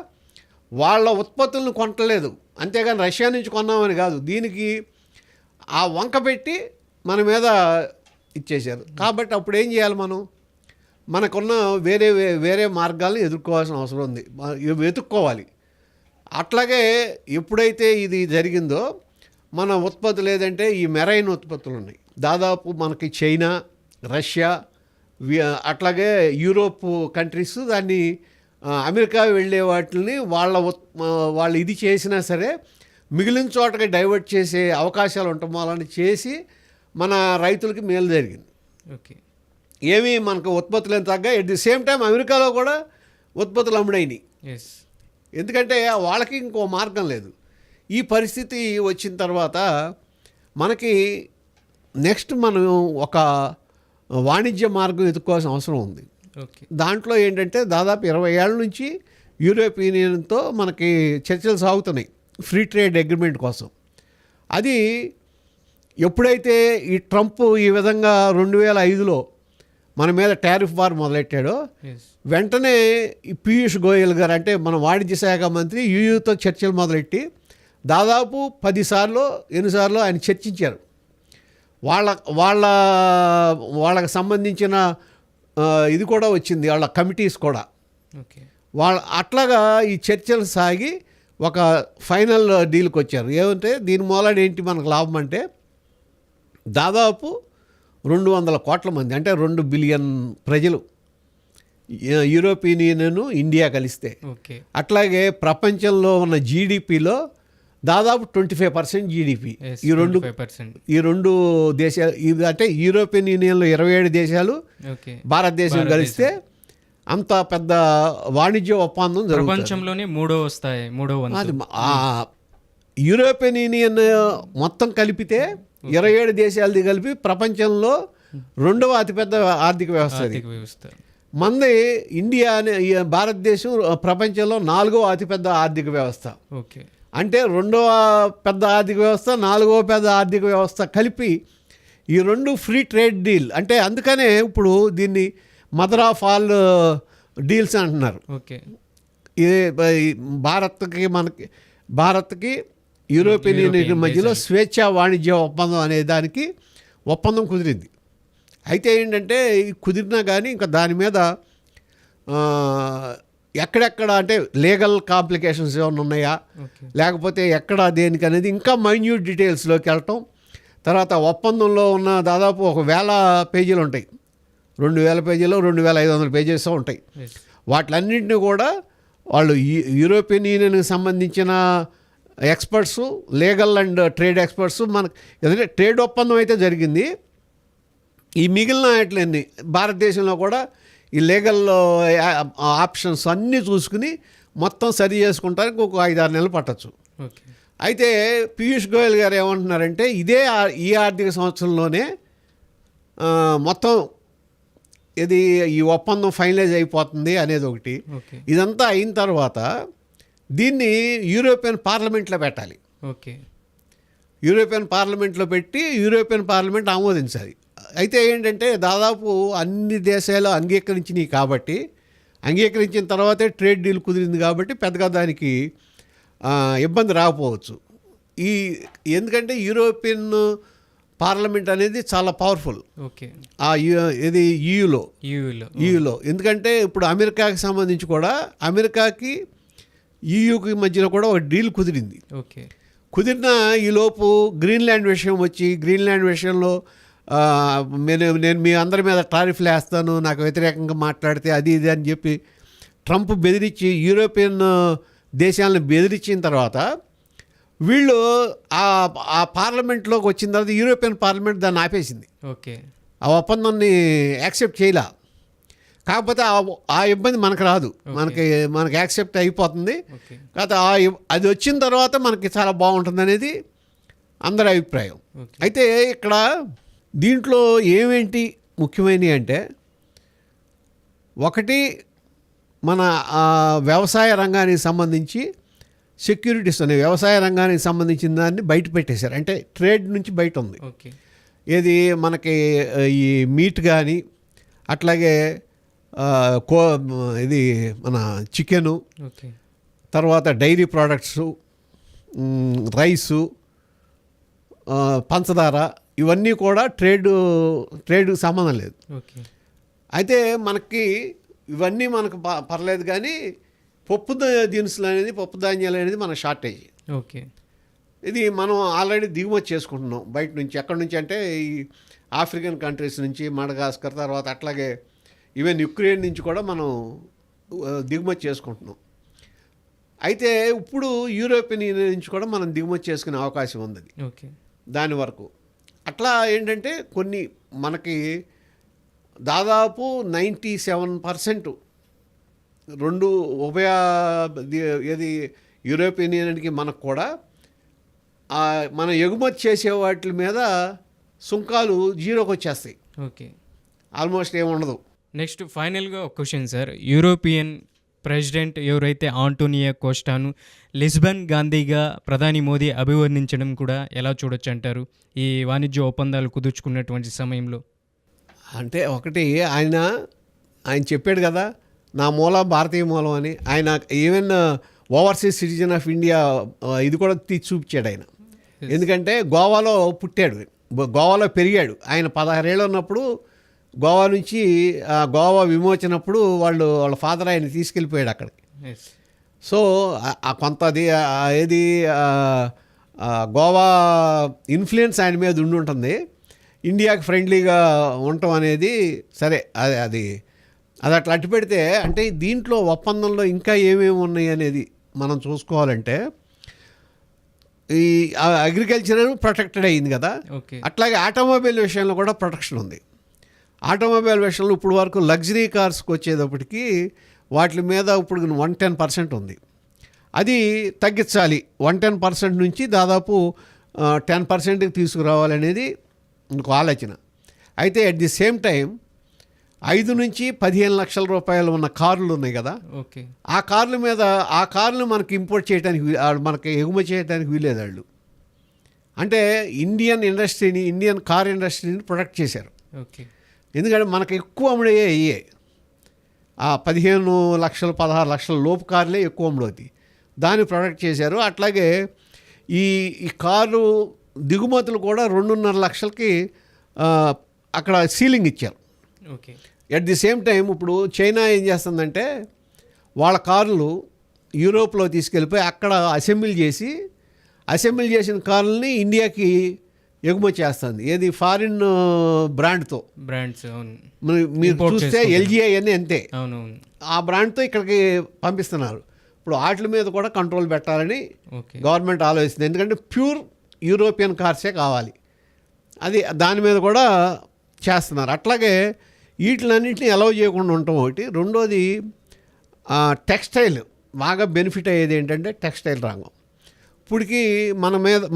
వాళ్ళ ఉత్పత్తులను కొనట్లేదు, అంతేగాని రష్యా నుంచి కొన్నామని కాదు. దీనికి ఆ వంక పెట్టి మన మీద ఇచ్చేశారు. కాబట్టి అప్పుడు ఏం చేయాలి? మనకున్న వేరే మార్గాలను ఎదుర్కోవాల్సిన అవసరం ఉంది, వెతుక్కోవాలి. అట్లాగే ఎప్పుడైతే ఇది జరిగిందో మన ఉత్పత్తులు ఏదంటే ఈ మెరైన్ ఉత్పత్తులు ఉన్నాయి. దాదాపు మనకి చైనా, రష్యా, అట్లాగే యూరోప్ కంట్రీస్ దాన్ని అమెరికా వెళ్ళే వాటిని వాళ్ళు ఇది చేసినా సరే మిగిలిన చోటకి డైవర్ట్ చేసే అవకాశాలు ఉండటం వలన చేసి మన రైతులకి మేలు జరిగింది. ఓకే, ఏమీ మనకు ఉత్పత్తులు ఏం తగ్గ. ఎట్ ది సేమ్ టైం అమెరికాలో కూడా ఉత్పత్తులు అమ్ముడైనవి. ఎందుకంటే వాళ్ళకి ఇంకో మార్గం లేదు. ఈ పరిస్థితి వచ్చిన తర్వాత మనకి నెక్స్ట్ మనం ఒక వాణిజ్య మార్గం ఎదుర్కోవాల్సిన అవసరం ఉంది. దాంట్లో ఏంటంటే దాదాపు 20 ఏళ్ళ నుంచి యూరోపియన్ యూనియన్తో మనకి చర్చలు సాగుతున్నాయి ఫ్రీ ట్రేడ్ అగ్రిమెంట్ కోసం. అది ఎప్పుడైతే ఈ ట్రంప్ ఈ విధంగా 2005లో మన మీద టారిఫ్ వార్ మొదలెట్టాడో వెంటనే ఈ పీయూష్ గోయల్ గారు, అంటే మన వాణిజ్య శాఖ మంత్రి, యూయూతో చర్చలు మొదలెట్టి దాదాపు 10 సార్లు ఎన్నిసార్లు ఆయన చర్చించారు. వాళ్ళకి సంబంధించిన ఇది కూడా వచ్చింది, వాళ్ళ కమిటీస్ కూడా. అట్లాగా ఈ చర్చలు సాగి ఒక ఫైనల్ డీల్కి వచ్చారు. ఏమంటే దీని మూలాన ఏంటి మనకు లాభం అంటే దాదాపు 200 కోట్ల మంది, అంటే 2 బిలియన్ ప్రజలు యూరోపియన్ యూనియన్, ఇండియా కలిస్తే. అట్లాగే ప్రపంచంలో ఉన్న జీడిపిలో దాదాపు 25% జీడిపి ఈ రెండు దేశాలు, అంటే యూరోపియన్ యూనియన్లో 27 దేశాలు, భారతదేశం కలిస్తే అంత పెద్ద వాణిజ్య ఒప్పందం జరుగుతుంది. ప్రపంచంలోనే మూడో వంతు. యూరోపియన్ యూనియన్ మొత్తం కలిపితే 27 దేశాలది కలిపి ప్రపంచంలో రెండవ అతిపెద్ద ఆర్థిక వ్యవస్థ అది. ఆర్థిక వ్యవస్థ. మనది ఇండియా అనే ఈ భారతదేశం ప్రపంచంలో 4వ అతిపెద్ద ఆర్థిక వ్యవస్థ. ఓకే. అంటే 2వ పెద్ద ఆర్థిక వ్యవస్థ, 4వ పెద్ద ఆర్థిక వ్యవస్థ కలిపి ఈ రెండు ఫ్రీ ట్రేడ్ డీల్. అంటే అందుకనే ఇప్పుడు దీన్ని మదర్ ఆఫ్ ఆల్ డీల్స్ అంటున్నారు. ఓకే. ఇది భారత్కి యూరోపియన్ యూనియన్ మధ్యలో స్వేచ్ఛా వాణిజ్య ఒప్పందం అనే దానికి ఒప్పందం కుదిరింది. అయితే ఏంటంటే కుదిరినా కానీ ఇంకా దాని మీద ఎక్కడెక్కడ అంటే లీగల్ కాంప్లికేషన్స్ ఏమైనా ఉన్నాయా, లేకపోతే ఎక్కడ దేనికి అనేది ఇంకా మైన్యూట్ డీటెయిల్స్లోకి వెళ్ళటం. తర్వాత ఒప్పందంలో ఉన్న దాదాపు 1000 పేజీలు ఉంటాయి, 2000 పేజీలు, 2500 పేజెస్ ఉంటాయి. వాటిలన్నింటినీ కూడా వాళ్ళు యూరోపియన్ యూనియన్కి సంబంధించిన experts, legal and trade experts, మనకు ఏదంటే ట్రేడ్ ఒప్పందం అయితే జరిగింది. ఈ మిగిలిన వాటిలన్నీ భారతదేశంలో కూడా ఈ లీగల్ ఆప్షన్స్ అన్నీ చూసుకుని మొత్తం సరి చేసుకుంటానికి ఒక 5-6 నెలలు పట్టచ్చు. అయితే పీయూష్ గోయల్ గారు ఏమంటున్నారంటే ఈ ఆర్థిక సంవత్సరంలోనే మొత్తం ఇది ఈ ఒప్పందం ఫైనలైజ్ అయిపోతుంది అనేది ఒకటి. ఇదంతా అయిన తర్వాత దీన్ని యూరోపియన్ పార్లమెంట్లో పెట్టాలి. యూరోపియన్ పార్లమెంట్లో పెట్టి యూరోపియన్ పార్లమెంట్ ఆమోదించాలి. అయితే ఏంటంటే దాదాపు అన్ని దేశాలు అంగీకరించినాయి కాబట్టి, అంగీకరించిన తర్వాతే ట్రేడ్ డీల్ కుదిరింది కాబట్టి పెద్దగా దానికి ఇబ్బంది రాకపోవచ్చు. ఎందుకంటే యూరోపియన్ పార్లమెంట్ అనేది చాలా పవర్ఫుల్. ఇది ఈయూలో ఎందుకంటే ఇప్పుడు అమెరికాకి సంబంధించి కూడా అమెరికాకి ఈయూకి మధ్యలో కూడా ఒక డీల్ కుదిరింది. కుదిరిన ఈలోపు గ్రీన్లాండ్ విషయం వచ్చి, గ్రీన్లాండ్ విషయంలో నేను మీ అందరి మీద టారిఫ్లు వేస్తాను, నాకు వ్యతిరేకంగా మాట్లాడితే అది ఇది అని చెప్పి ట్రంప్ బెదిరించి యూరోపియన్ దేశాలను బెదిరించిన తర్వాత వీళ్ళు ఆ పార్లమెంట్లోకి వచ్చిన తర్వాత యూరోపియన్ పార్లమెంట్ దాన్ని ఆపేసింది. ఆ ఒప్పందాన్ని యాక్సెప్ట్ చేయలే. కాకపోతే ఆ ఇబ్బంది మనకు రాదు, మనకి యాక్సెప్ట్ అయిపోతుంది. కాకపోతే అది వచ్చిన తర్వాత మనకి చాలా బాగుంటుంది అనేది అందరి అభిప్రాయం. అయితే ఇక్కడ దీంట్లో ఏమేంటి ముఖ్యమైనవి అంటే, ఒకటి మన వ్యవసాయ రంగానికి సంబంధించి సెక్యూరిటీస్ అనే వ్యవసాయ రంగానికి సంబంధించిన దాన్ని బయట పెట్టేశారు. అంటే ట్రేడ్ నుంచి బయట ఉంది. ఏది మనకి ఈ మీట్ కానీ, అట్లాగే ఇది మన చికెను, తర్వాత డైరీ ప్రోడక్ట్సు, రైసు, పంచదార, ఇవన్నీ కూడా ట్రేడ్కి సంబంధం లేదు. అయితే మనకి ఇవన్నీ మనకు పర్లేదు, కానీ పప్పు దినుసులు అనేది, పప్పు ధాన్యాలు అనేది మన షార్టేజ్. ఇది మనం ఆల్రెడీ దిగుమతి చేసుకుంటున్నాం బయట నుంచి. ఎక్కడి నుంచి అంటే ఈ ఆఫ్రికన్ కంట్రీస్ నుంచి, మడగాస్కర్, తర్వాత అట్లాగే ఈవెన్ యుక్రెయిన్ నుంచి కూడా మనం దిగుమతి చేసుకుంటున్నాం. అయితే ఇప్పుడు యూరోపియన్ యూనియన్ నుంచి కూడా మనం దిగుమతి చేసుకునే అవకాశం ఉంది దాని వరకు. అట్లా ఏంటంటే కొన్ని మనకి దాదాపు 97% రెండు ఉభయ ఏది యూరోపియన్ యూనియన్కి మనకు కూడా మనం ఎగుమతి చేసే వాటి మీద సుంకాలు జీరోకి వచ్చేస్తాయి. ఆల్మోస్ట్ ఏముండదు. నెక్స్ట్ ఫైనల్గా ఒక క్వశ్చన్ సార్. యూరోపియన్ ప్రెసిడెంట్ ఎవరైతే ఆంటోనియో కోస్టాను లిస్బన్ గాంధీగా ప్రధాని మోదీ అభివర్ణించడం కూడా ఎలా చూడొచ్చు అంటారు ఈ వాణిజ్య ఒప్పందాలు కుదుర్చుకున్నటువంటి సమయంలో? అంటే ఒకటి ఆయన చెప్పాడు కదా, నా మూలం భారతీయ మూలం అని. ఆయన even overseas citizen of India ఇది కూడా తీసి చూపించాడు ఆయన. ఎందుకంటే గోవాలో పుట్టాడు, గోవాలో పెరిగాడు. ఆయన 16 ఏళ్ళు ఉన్నప్పుడు గోవా నుంచి గోవా విమోచనప్పుడు వాళ్ళ ఫాదర్ ఆయన తీసుకెళ్ళిపోయాడు అక్కడికి. సో కొంతది ఏది గోవా ఇన్ఫ్లుయెన్స్ ఆయన మీద ఉండి ఉంటుంది. ఇండియాకి ఫ్రెండ్లీగా ఉండటం అనేది సరే, అది అట్లా అట్టు పెడితే, అంటే దీంట్లో ఒప్పందంలో ఇంకా ఏమేమి ఉన్నాయి అనేది మనం చూసుకోవాలంటే, ఈ అగ్రికల్చర్ ప్రొటెక్టెడ్ అయింది కదా, అట్లాగే ఆటోమొబైల్ విషయంలో కూడా ప్రొటెక్షన్ ఉంది. ఆటోమొబైల్ విషయంలో ఇప్పుడు వరకు లగ్జరీ కార్స్కి వచ్చేటప్పటికి వాటి మీద ఇప్పుడు 110% ఉంది. అది తగ్గించాలి. 110% నుంచి దాదాపు 10%కి తీసుకురావాలనేది ఇంకో ఆలోచన. అయితే అట్ ది సేమ్ టైం 5 నుంచి 15 లక్షల రూపాయలు ఉన్న కార్లు ఉన్నాయి కదా, ఓకే, ఆ కార్లు మనకి ఇంపోర్ట్ చేయడానికి మనకి ఎగుమతి చేయడానికి వీలేదు వాళ్ళు. అంటే ఇండియన్ కార్ ఇండస్ట్రీని ప్రొటెక్ట్ చేశారు. ఓకే, ఎందుకంటే మనకు ఎక్కువ అమ్ముడయ్యే అయ్యే ఆ 15 లక్షలు 16 లక్షల లోపు కార్లే ఎక్కువ అమ్ముడవుతాయి, దాన్ని ప్రొటెక్ట్ చేశారు. అట్లాగే ఈ కారు దిగుమతులు కూడా 2.5 లక్షలకి అక్కడ సీలింగ్ ఇచ్చారు. Okay, at the same time ఇప్పుడు చైనా ఏం చేస్తుందంటే వాళ్ళ కార్లు యూరోప్లో తీసుకెళ్ళిపోయి అక్కడ అసెంబ్లీ చేసిన కార్లని ఇండియాకి ఎగుమతి చేస్తుంది. ఏది ఫారిన్ బ్రాండ్స్. అవును, మీరు Import చూస్తే చేసుకుంటారు. ఎల్జీఐ అన్నీ అంతే, అవునవును, ఆ బ్రాండ్తో ఇక్కడికి పంపిస్తున్నారు. ఇప్పుడు వాటి మీద కూడా కంట్రోల్ పెట్టాలని ఓకే, గవర్నమెంట్ ఆలోచిస్తుంది. ఎందుకంటే ప్యూర్ యూరోపియన్ కార్సే కావాలి, అది దాని మీద కూడా చేస్తున్నారు. అట్లాగే వీటిలన్నింటినీ అలౌ చేయకుండా ఉండటం ఒకటి. రెండోది టెక్స్టైల్ బాగా బెనిఫిట్ అయ్యేది ఏంటంటే టెక్స్టైల్ రంగం. ఇప్పటికి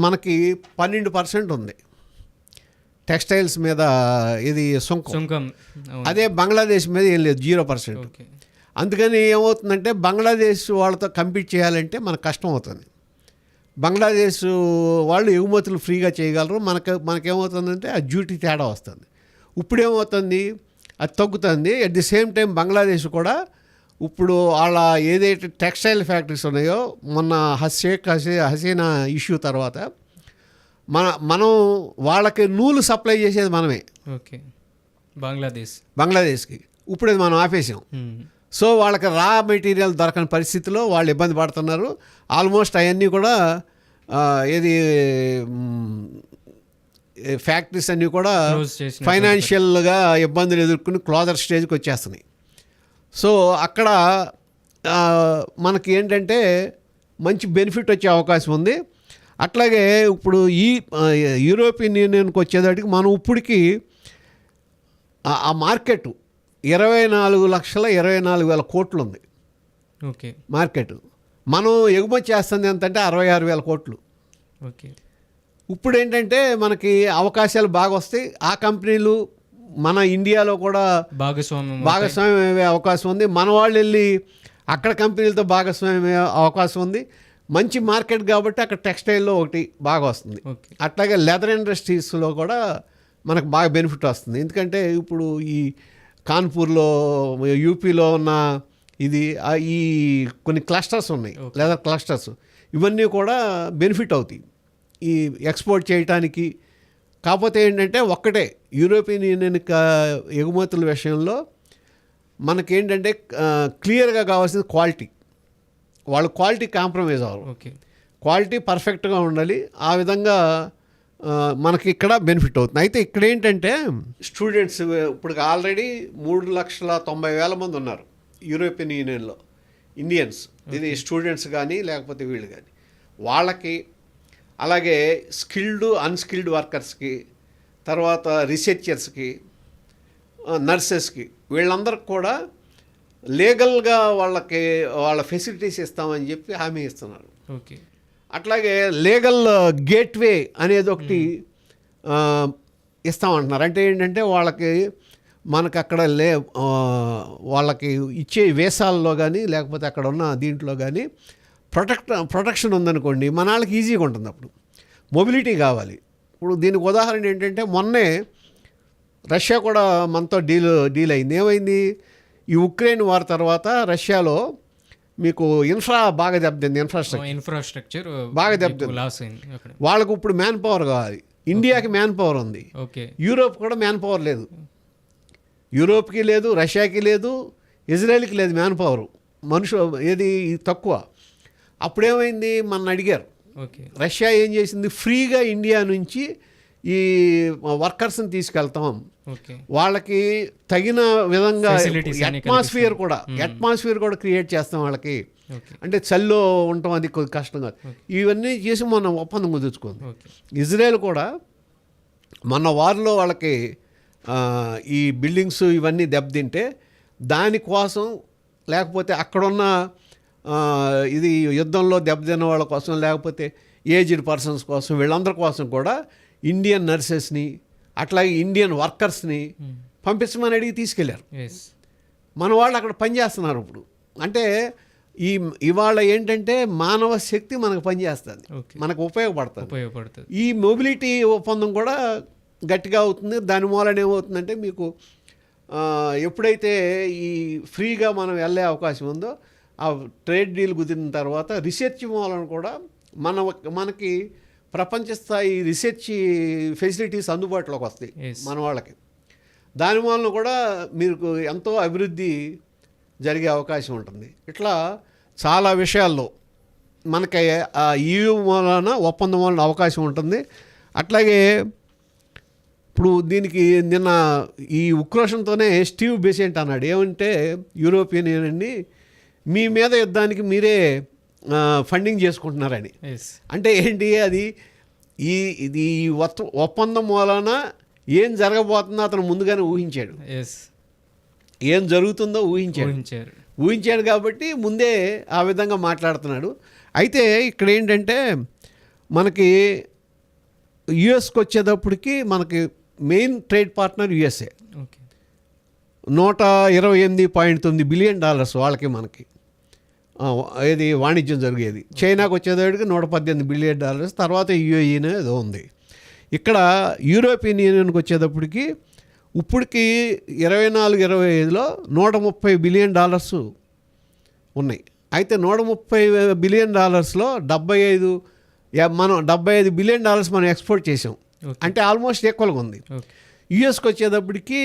మనకి 12% ఉంది టెక్స్టైల్స్ మీద ఇది సుంకం. అదే బంగ్లాదేశ్ మీద ఏం లేదు, 0%. ఓకే, అందుకని ఏమవుతుందంటే బంగ్లాదేశ్ వాళ్ళతో కంపీట్ చేయాలంటే మనకు కష్టం అవుతుంది. బంగ్లాదేశ్ వాళ్ళు ఎగుమతులు ఫ్రీగా చేయగలరు, మనకేమవుతుందంటే ఆ డ్యూటీ తేడా వస్తుంది. ఇప్పుడు ఏమవుతుంది, అది తగ్గుతుంది. At the same time Bangladesh కూడా ఇప్పుడు వాళ్ళ ఏదైతే టెక్స్టైల్ ఫ్యాక్టరీస్ ఉన్నాయో మొన్న హసీనా ఇష్యూ తర్వాత మనం వాళ్ళకి నూలు సప్లై చేసేది మనమే. ఓకే, బంగ్లాదేశ్కి ఇప్పుడు అది మనం ఆపేసాం. సో వాళ్ళకి రా మెటీరియల్ దొరకని పరిస్థితిలో వాళ్ళు ఇబ్బంది పడుతున్నారు. ఆల్మోస్ట్ అవన్నీ కూడా ఏది ఫ్యాక్టరీస్ అన్నీ కూడా ఫైనాన్షియల్గా ఇబ్బందులు ఎదుర్కొని క్లోజర్ స్టేజ్కి వచ్చేస్తున్నాయి. సో అక్కడ మనకి ఏంటంటే మంచి బెనిఫిట్ వచ్చే అవకాశం ఉంది. అట్లాగే ఇప్పుడు ఈ యూరోపియన్ యూనియన్కి వచ్చేదానికి మనం ఇప్పటికి ఆ మార్కెట్ 24,24,000 కోట్లు ఉంది. ఓకే, మార్కెట్ మనం ఎగుమతి చేస్తుంది ఎంతంటే 66,000 కోట్లు. ఓకే, ఇప్పుడు ఏంటంటే మనకి అవకాశాలు బాగా వస్తాయి. ఆ కంపెనీలు మన ఇండియాలో కూడా భాగస్వామ్యం అయ్యే అవకాశం ఉంది. మన వాళ్ళు వెళ్ళి అక్కడ కంపెనీలతో భాగస్వామ్యం అయ్యే అవకాశం ఉంది. మంచి మార్కెట్ కాబట్టి అక్కడ టెక్స్టైల్లో ఒకటి బాగా వస్తుంది. అట్లాగే లెదర్ ఇండస్ట్రీస్లో కూడా మనకు బాగా బెనిఫిట్ వస్తుంది. ఎందుకంటే ఇప్పుడు ఈ కాన్పూర్లో యూపీలో ఉన్న ఈ కొన్ని క్లస్టర్స్ ఉన్నాయి, లెదర్ క్లస్టర్స్, ఇవన్నీ కూడా బెనిఫిట్ అవుతాయి ఈ ఎక్స్పోర్ట్ చేయటానికి. కాకపోతే ఏంటంటే ఒక్కటే యూరోపియన్ యూనియన్ ఎగుమతుల విషయంలో మనకేంటంటే క్లియర్గా కావాల్సింది క్వాలిటీ. వాళ్ళు క్వాలిటీ కాంప్రమైజ్ అవ్వరు, క్వాలిటీ పర్ఫెక్ట్గా ఉండాలి. ఆ విధంగా మనకి ఇక్కడ బెనిఫిట్ అవుతుంది. అయితే ఇక్కడ ఏంటంటే స్టూడెంట్స్ ఇప్పుడు ఆల్రెడీ 3,90,000 మంది ఉన్నారు యూరోపియన్ యూనియన్లో, ఇండియన్స్. ఇది స్టూడెంట్స్ కానీ లేకపోతే వీళ్ళు కానీ, వాళ్ళకి అలాగే స్కిల్డ్ అన్స్కిల్డ్ వర్కర్స్కి, తర్వాత రీసెర్చర్స్కి, నర్సెస్కి, వీళ్ళందరికి కూడా లీగల్గా వాళ్ళ ఫెసిలిటీస్ ఇస్తామని చెప్పి హామీ ఇస్తున్నారు. ఓకే, అట్లాగే లీగల్ గేట్వే అనేది ఒకటి ఇస్తామంటున్నారు. అంటే ఏంటంటే మనకు అక్కడ వాళ్ళకి ఇచ్చే వేసాల్లో కానీ లేకపోతే అక్కడ ఉన్న దీంట్లో కానీ ప్రొటెక్షన్ ఉందనుకోండి, మన వాళ్ళకి ఈజీగా ఉంటుంది. అప్పుడు మొబిలిటీ కావాలి. ఇప్పుడు దీనికి ఉదాహరణ ఏంటంటే మొన్నే రష్యా కూడా మనతో డీల్ అయింది. ఏమైంది, ఈ ఉక్రెయిన్ వార్ తర్వాత రష్యాలో మీకు బాగా దెబ్బతింది, ఇన్ఫ్రాస్ట్రక్చర్ బాగా దెబ్బతింది. వాళ్ళకు ఇప్పుడు మ్యాన్ పవర్ కావాలి. ఇండియాకి మ్యాన్ పవర్ ఉంది, యూరోప్ కూడా మ్యాన్ పవర్ లేదు. యూరోప్కి లేదు, రష్యాకి లేదు, ఇజ్రాయెల్కి లేదు మ్యాన్ పవర్. ఏది తక్కువ. అప్పుడేమైంది, మన అడిగారు, రష్యా ఏం చేసింది, ఫ్రీగా ఇండియా నుంచి ఈ వర్కర్స్ని తీసుకెళ్తాం, వాళ్ళకి తగిన విధంగా అట్మాస్ఫియర్ కూడా క్రియేట్ చేస్తాం వాళ్ళకి. అంటే చల్లో ఉండటం అది కొద్ది కష్టం కాదు. ఇవన్నీ చేసి మనం ఒప్పందం కుదుర్చుకుంది. ఇజ్రాయెల్ కూడా మొన్న వార్లో వాళ్ళకి ఈ బిల్డింగ్స్ ఇవన్నీ దెబ్బతింటే దానికోసం, లేకపోతే అక్కడున్న ఇది యుద్ధంలో దెబ్బతిన్న వాళ్ళ కోసం, లేకపోతే ఏజ్డ్ పర్సన్స్ కోసం వీళ్ళందరి కోసం కూడా ఇండియన్ నర్సెస్ని అట్లాగే ఇండియన్ వర్కర్స్ని పంపించమని అడిగి తీసుకెళ్లారు. ఎస్. మన వాళ్ళు అక్కడ పనిచేస్తున్నారు ఇప్పుడు. అంటే ఇవాళ ఏంటంటే మానవ శక్తి మనకు పనిచేస్తుంది, మనకు ఉపయోగపడుతుంది. ఈ మొబిలిటీ ఒప్పందం కూడా గట్టిగా అవుతుంది. దాని మూలన ఏమవుతుందంటే మీకు ఎప్పుడైతే ఈ ఫ్రీగా మనం వెళ్ళే అవకాశం ఉందో ఆ ట్రేడ్ డీల్ కుదిరిన తర్వాత రీసెర్చ్ మూలన కూడా మనకి ప్రపంచ స్థాయి రీసెర్చ్ ఫెసిలిటీస్ అందుబాటులోకి వస్తాయి మన వాళ్ళకి. దాని మూలన కూడా మీకు ఎంతో అభివృద్ధి జరిగే అవకాశం ఉంటుంది. ఇట్లా చాలా విషయాల్లో మనకి ఆ EU మూలన ఒప్పందం వలన అవకాశం ఉంటుంది. అట్లాగే ఇప్పుడు దీనికి నిన్న ఈ ఉక్రోషంతోనే స్టీవ్ బెసెంట్ అన్నాడు ఏమంటే యూరోపియన్ యూనియన్ని మీ మీద యుద్ధానికి మీరే ఫండింగ్ చేసుకుంటున్నారని. అంటే ఏంటి అది ఇది ఒప్పందం మూలన ఏం జరగబోతుందో అతను ముందుగానే ఊహించాడు. ఏం జరుగుతుందో ఊహించాడు కాబట్టి ముందే ఆ విధంగా మాట్లాడుతున్నాడు. అయితే ఇక్కడ ఏంటంటే మనకి యుఎస్కి వచ్చేటప్పటికి మనకి main trade partner USA. $128.9 billion వాళ్ళకి మనకి ఇది వాణిజ్యం జరిగేది. చైనాకు వచ్చేటప్పటికి $118 బిలియన్, తర్వాత యుఏఈనే ఏదో ఉంది. ఇక్కడ యూరోపియన్ యూనియన్కి వచ్చేటప్పటికి ఇప్పటికి 24-25లో $130 బిలియన్ ఉన్నాయి. అయితే $130 బిలియన్ 75 బిలియన్ మనం ఎక్స్పోర్ట్ చేసాం. అంటే ఆల్మోస్ట్ ఈక్వల్గా ఉంది. యుఎస్కి వచ్చేటప్పటికి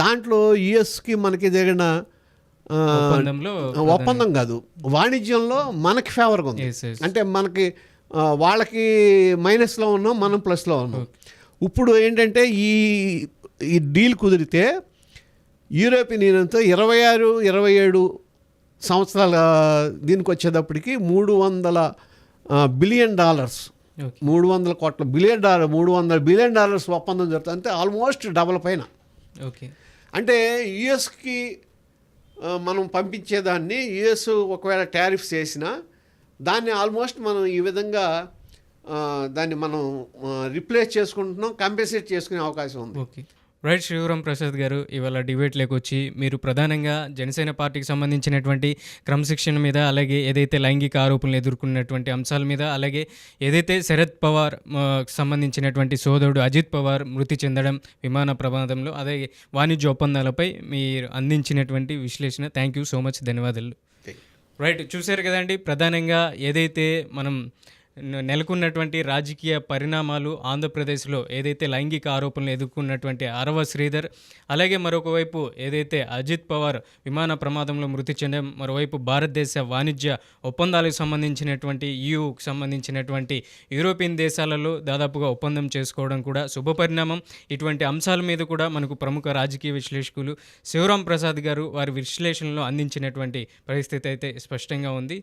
దాంట్లో యుఎస్కి మనకి జరిగిన ఒప్పందం కాదు, వాణిజ్యంలో మనకి ఫేవర్గా ఉంది. అంటే మనకి వాళ్ళకి మైనస్లో ఉన్నాం, మనం ప్లస్లో ఉన్నాం. ఇప్పుడు ఏంటంటే ఈ డీల్ కుదిరితే యూరోపియన్ యూనియన్తో 26-27 సంవత్సరాల దీనికి వచ్చేటప్పటికి $300 బిలియన్, 300 కోట్ల బిలియన్ $300 బిలియన్ ఒప్పందం జరుగుతుంది. అంటే ఆల్మోస్ట్ డబల్ పైన. అంటే యుఎస్కి మనం పంపించేదాన్ని యుఎస్ ఒకవేళ టారిఫ్స్ వేసినా దాన్ని ఆల్మోస్ట్ మనం ఈ విధంగా దాన్ని మనం రిప్లేస్ చేసుకుంటున్నాం, కంపెన్సేట్ చేసుకునే అవకాశం ఉంది. రైట్. శివరాం ప్రసాద్ గారు, ఇవాళ డిబేట్లోకి వచ్చి మీరు ప్రధానంగా జనసేన పార్టీకి సంబంధించినటువంటి క్రమశిక్షణ మీద, అలాగే ఏదైతే లైంగిక ఆరోపణలు ఎదుర్కొన్నటువంటి అంశాల మీద, అలాగే ఏదైతే శరద్ పవార్ సంబంధించినటువంటి సోదరుడు అజిత్ పవార్ మృతి చెందడం విమాన ప్రమాదంలో, అదే వాణిజ్య ఒప్పందాలపై మీరు అందించినటువంటి విశ్లేషణ, థ్యాంక్ యూ సో మచ్, ధన్యవాదాలు. రైట్, చూశారు కదండి. ప్రధానంగా ఏదైతే మనం నెలకొన్నటువంటి రాజకీయ పరిణామాలు, ఆంధ్రప్రదేశ్లో ఏదైతే లైంగిక ఆరోపణలు ఎదుర్కొన్నటువంటి ఆరవ శ్రీధర్, అలాగే మరొకవైపు ఏదైతే అజిత్ పవార్ విమాన ప్రమాదంలో మృతి చెందడం, మరోవైపు భారతదేశ వాణిజ్య ఒప్పందాలకు సంబంధించినటువంటి EUకి సంబంధించినటువంటి యూరోపియన్ దేశాలలో దాదాపుగా ఒప్పందం చేసుకోవడం కూడా శుభపరిణామం. ఇటువంటి అంశాల మీద కూడా మనకు ప్రముఖ రాజకీయ విశ్లేషకులు శివరాం ప్రసాద్ గారు వారి విశ్లేషణలో అందించినటువంటి పరిస్థితి అయితే స్పష్టంగా ఉంది.